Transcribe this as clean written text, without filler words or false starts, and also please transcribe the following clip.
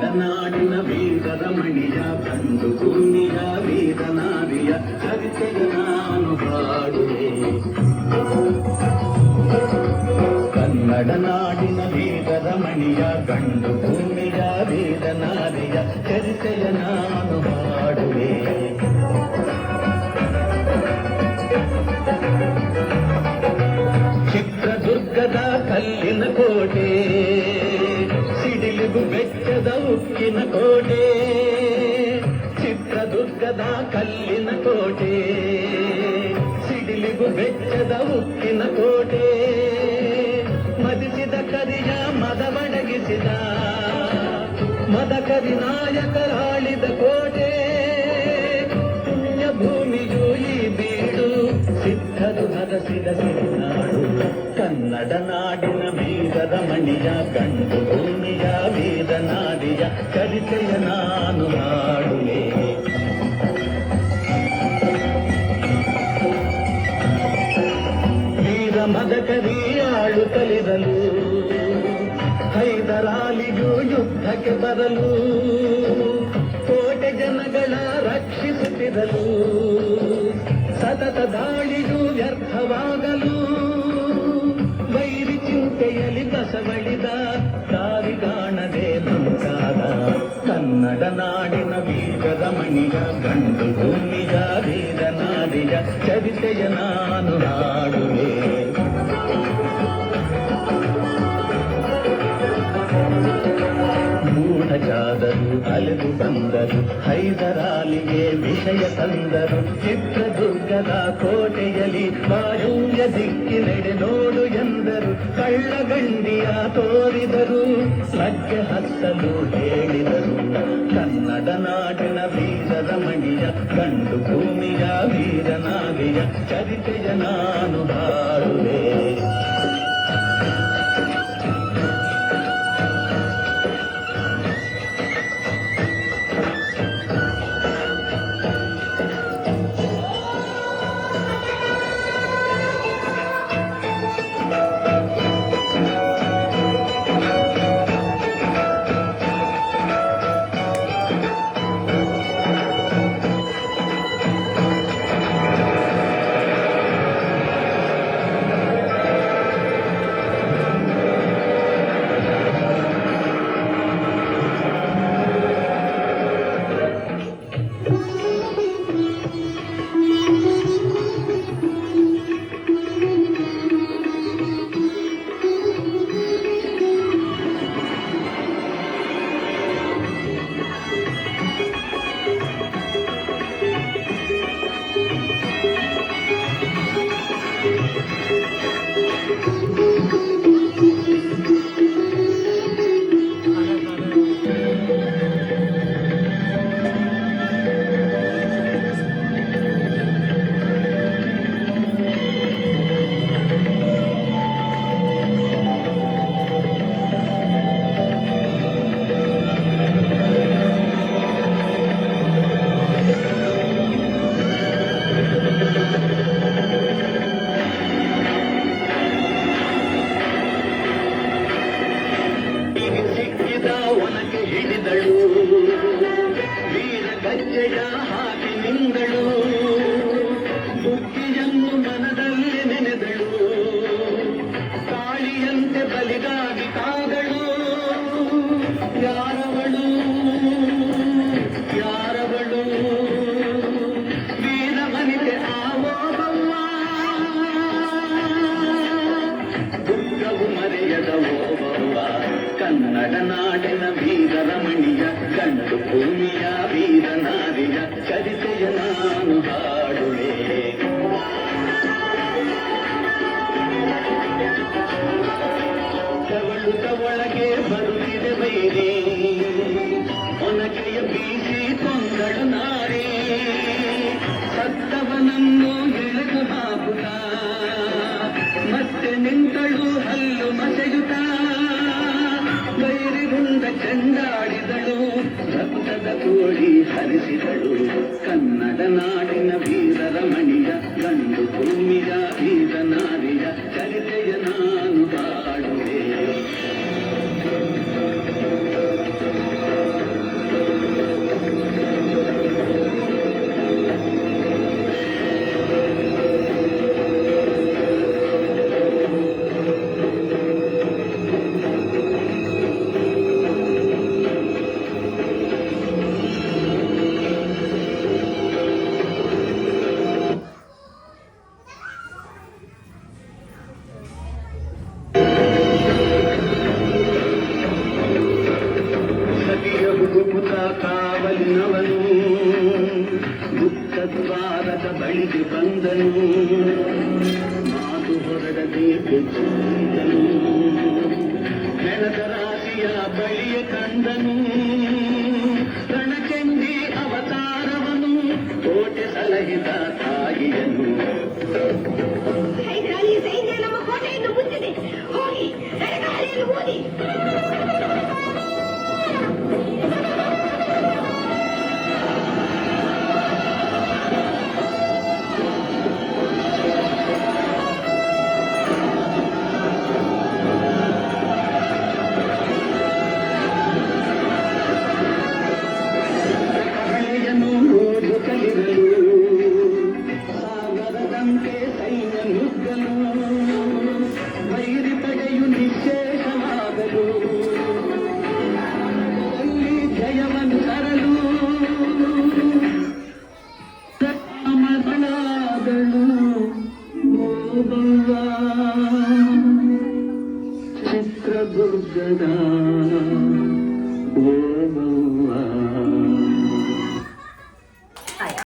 ಕನ್ನಡನಾಡಿನ ವೀರರಮಣಿಯ ಕಂಡು ಭೂಮಿಯ ವೀರನಾರಿಯ ಚರಿತೆಯ ನಾನು ಹಾಡುವೆ. ಕನ್ನಡನಾಡಿನ ವೀರರಮಣಿಯ ಗಂಡು ಭೂಮಿಯ ವೀರನಾರಿಯ ಚರಿತೆಯ ನಾನು ಹಾಡುವೆ. ಚಿತ್ರದುರ್ಗದ ಕಲ್ಲಿನ ಕೋಟೆ, ಸಿಡಿಲಿಗು ಬೆಚ್ಚದ ಉಕ್ಕಿನ ಕೋಟೆ. ಚಿತ್ರದುರ್ಗದ ಕಲ್ಲಿನ ಕೋಟೆ, ಸಿಡಿಲಿಗು ಬೆಚ್ಚದ ಉಕ್ಕಿನ ಕೋಟೆ. ಮದಿಸಿದ ಕರಿಯ ಮದವಡಗಿಸಿದ ಮದಕರಿ ನಾಯಕರಾಳಿದ ಕೋಟೆ. ಪುಣ್ಯ ಭೂಮಿಯು ಈ ಬೀಡು, ಸಿದ್ಧರು ಹರಸಿದ ಸಿರಿನಾಡು. ಕನ್ನಡ ನಾಡಿನ ವೀರರಮಣಿಯ ಗಂಡು ಭೂಮಿಯ ವೀರನಾಡಿಯ ಚರಿತೆಯ ನಾನು ಹಾಡುವೆ. ವೀರ ಮದಕರಿ ಆಳುತ್ತಲಿರಲು, ಹೈದರಾಲಿಗೂ ಯುದ್ಧಕ್ಕೆ ಬರಲು, ಕೋಟೆ ಜನಗಳ ರಕ್ಷಿಸುತ್ತಿರಲು, ಸತತ ದಾಳಿಯು ವ್ಯರ್ಥವಾಗಲು, ವೈರಿ ಚಿಂತೆಯಲ್ಲಿ ಬಸವಳಿದ ದಾರಿ ಕಾಣದೆ ಮುಂತಾದ. ಕನ್ನಡ ನಾಡಿನ ವೀರರಮಣಿಯ ಗಂಡು ಭೂಮಿಯ ವೀರನಾಡಿಯ ಚರಿತೆಯ ನಾನು ಹಾಡುವೆ. ಮೂಢಜಾದರು ಅಲೆದು ಬಂದರು, ಹೈದರಾಲಿಗೆ ವಿಷಯ ತಂದರು. ಚಿತ್ರದುರ್ಗದ ಕೋಟೆಯಲ್ಲಿ ವಾಯುವ್ಯ ದಿಕ್ಕಿನೆಡೆ ನೋಡು ಎಂದರು. ಕಳ್ಳಗಂಡಿಯ ತೋರಿದರು, ಲಗ್ಗೆ ಹತ್ತಲು ಹೇಳಿದರು. ಕನ್ನಡ ನಾಡಿನ ವೀರರಮಣಿಯ ಗಂಡು ಭೂಮಿಯ ವೀರನಾಡಿಯ ಚರಿತೆಯ ನಾನು ಹಾಡುವೆ. ವೀರ ಗಜ್ಜೆಯ ಹಾಕಿ ನಿಂದಳು, ಬುದ್ಧಿಯನ್ನು ಮನದಲ್ಲಿ ನೆನೆದಳು. ಕಾಳಿಯಂತೆ ಬಲಿಗಾಗಿ ಕಾದಳು. ಯಾರವಳು ಯಾರವಳು, ವೀರ ವನಿತೆ ಆವೋಬವ್ವ. ದುರ್ಗವು ಮರೆಯದ ಓಬವ್ವ. ಕನ್ನಡ ನಾಡಿನ ವೀರರಮಣಿಯ ಗಂಡು ಭೂಮಿಯ ವೀರನಾರಿಯ ಚರಿತೆಯ ನಾನು ಹಾಡುವೆ. ಕವಳುತ ಒಳಗೆ ಬರುತ್ತಿದೆ ಬೈರಿ, ಒನಕೆಯ ಬೀಸಿ ಕೊಂದಳು ನಾರಿ. ಸತ್ತವನನ್ನು ಎಳೆದು ಹಾಕುತ್ತ ಮತ್ತೆ ನಿಂತಳು ಹಲ್ಲು ಮಸೆಯುತ್ತ. ಬೈರಿಗುಂಡ ಚೆಂಡಾಡಿದಳು, ರಕ್ತದ ಕೋಳಿ ಹರಿಸಿದಳು. ಕನ್ನಡ ನಾಡಿನ ವೀರರಮಣಿಯ ಗಂಡು ಭೂಮಿಯ ವೀರನಾರಿಯ ಚರಿತೆಯ ನಾನು ಹಾಡುವೆ. ತಂದನು ರಣಚಂಡಿ ಅವತಾರವನು ಕೋಟೆ ಸಲಹಿದ ತಾಯಿಯನು ಹೈದರಾಲಿಯ ಸೈನ್ಯ ನಮ್ಮ ಕೋಟೆಯನ್ನು ಮುಚ್ಚಿದೆ. ಹೋಗಿ ರಣಗಾಳಿಯನ್ನು ಊದಿ. ಕಹಳೆಯನು ಓದು ಕಲಿರಲು ಸಾಗರದಂತೆ ಸೈನ್ಯ ನುಗ್ಗಲು ವೈರಿ ಪಡೆಯು ನಿಶ್ಶೇಷವಾಗಲು ಅಲ್ಲಿ ಜಯವನ್ನು ತರಲು ರಾಮಗಳಾದಳು.